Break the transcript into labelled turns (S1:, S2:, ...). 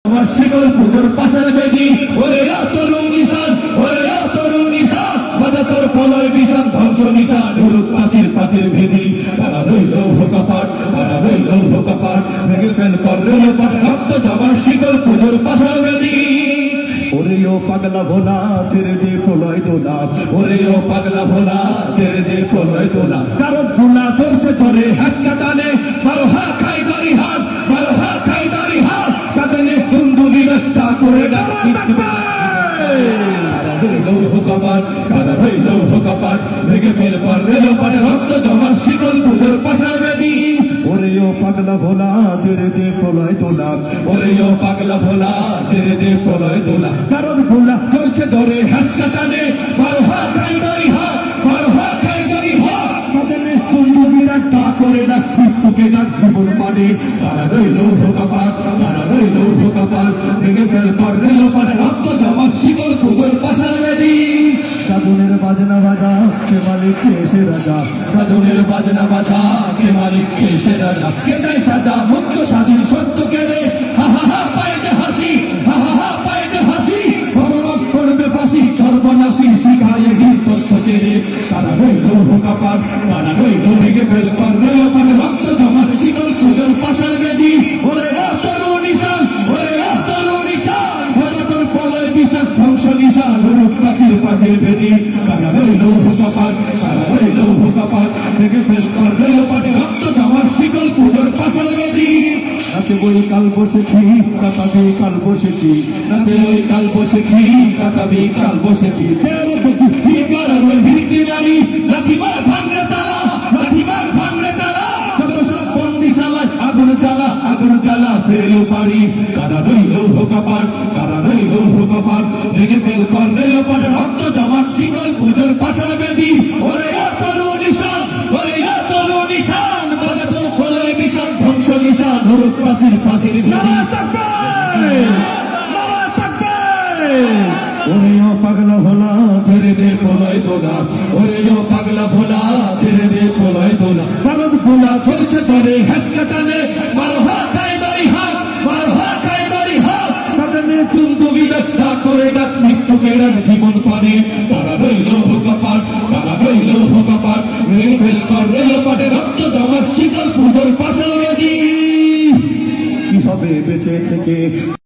S1: আমার শিকল পুজোর পাশার বেদি ওরে তরুণ নিশান ওরে তরুণ নিশান বাজা তোর প্রলয় বিশান ধ্বংস নিশান ঢুরুক পাচির পাচির ভেদি তারা রইল ভোকাপাট তারা রইল ভোকাপাট ভেঙে ফেল কর রইল পাট রক্ত জবার শিকল পুজোর পাশার বেদি ওরে ও পাগলা ভোলা তেরে দে প্রলয় তোলা ওরে ও পাগলা ভোলা তেরে দে প্রলয় তোলা কারণ গুণা চলছে তোরে হাত কাটানে বারো হা খাই দাড়ি হাত বারো হা খাই দাড়ি হাত কাটানে বন্ধু বিরক্তা করে ভেঙে ফেল কর রেল পাটে রক্ত জমার শিকল পুজোর পাশার বেদি ওরে ও পাগলা ভোলা তেরে দে প্রলয় তোলা ওরে ও পাগলা ভোলা তেরে দে প্রলয় তোলা কারণ গুণা চলছে ধরে হাত কাটানে বারো হা খাই দাড়ি হাত বারো হা খাই দাড়ি হাত কাটানে বন্ধু বিরক্তা করে ডাক মৃত্যুকে ডাক জীবন পানে তারা রইল ভোকাপাত তারা রইল ভোকাপাত ভেঙে ফেল কর রেল পাটে রক্ত জমার শিকল পুজোর পাশার বেদি কাজনের বাজনা বাজা কে মালিক কে সে রাজা কাজনের বাজনা বাজা কে মালিক কে সে রাজা কে দেয় সাজা মুক্ত স্বাধীন সত্য কে রে হা হা হা পায়ে যে হাসি হা হা হা পায়ে যে হাসি ভগবান করবে ফাঁসি সর্বনাশী শিখায় গীত তথ্য কে রে তারা রইল ভোকাপাট তারা রইল ভেঙে ফেল কর রইল মানে রক্ত জমার শিকল পুজোর পাশার বেদি ওরে তরুণ নিশান ওরে তরুণ নিশান ভজা তোর প্রলয় বিশাল ধ্বংস নিশান রূপ পাচির পাচির বেদি তারা রইল ভোকাপাট তারা রইল ভোকাপাট ভেঙে ফেল কর রইল পাটে রক্ত জমার শিকল পুজোর পাশার বেদি নাচে বই কাল বসেছি কাকাবি কাল বসেছি নাচে বই কাল বসেছি কাকাবি কাল বসেছি তেরো দেখি ভিকার রই ভিত্তি নারী লাঠিমার ভাঙরে তালা লাঠিমার ভাঙরে তালা যত সব বন্দিশালায় আগুন জ্বালা ফেরলো পারি কারা রইল ভোকাপাট কারা রইল ভোকাপাট ভেঙে ফেল কর রইল পাটে রক্ত জমার শিকল পুজোর পাশার বেদি ওরে তরুণ নিশান ওরে তরুণ নিশান বাজা তোর প্রলয় বিশাল ধ্বংস নিশান ধরুক পাচির পাচির ভেদি ওরে ও পাগলা ভোলা তেরে দে প্রলয় তোলা ওরে ও পাগলা ভোলা তেরে দে প্রলয় তোলা ভারত গুলা ধরছে ধরে হাত কাটানে বারো হা খাই দাড়ি হাত বারো হা খাই দাড়ি হাত সাধনে তুন্দু বিরক্তা করে ডাক মৃত্যুকে ডাক জীবন পানে তারা রইল ভোকাপাট তারা রইল ভোকাপাট ভেঙে ফেল কর রইল পাটে রক্ত জমার শিকল পুজোর পাশার বেদি কি হবে বেঁচে থেকে